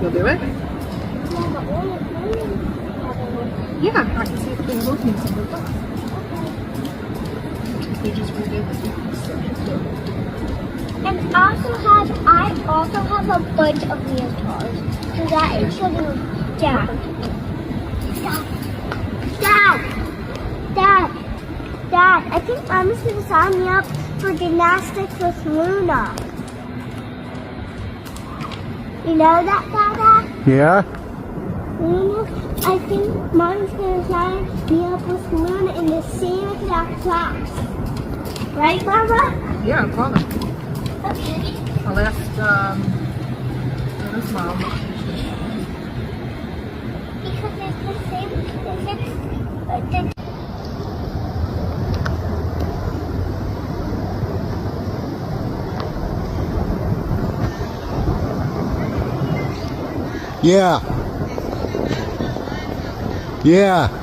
You'll do it? Yeah, but only Yeah, I can see if they're looking at the book. They just redid the section too. And I also have a bunch of leotards. So that includes Dad. Dad, I think Mama's gonna sign me up for gymnastics with Luna. You know that, Dada? Yeah? Luna, I think Mom's gonna sign me up with Luna in the same exact class. Right, Mama? Yeah, I'll call them. Okay. I'll ask Luna's mom. Because it's the same, Yeah. Yeah.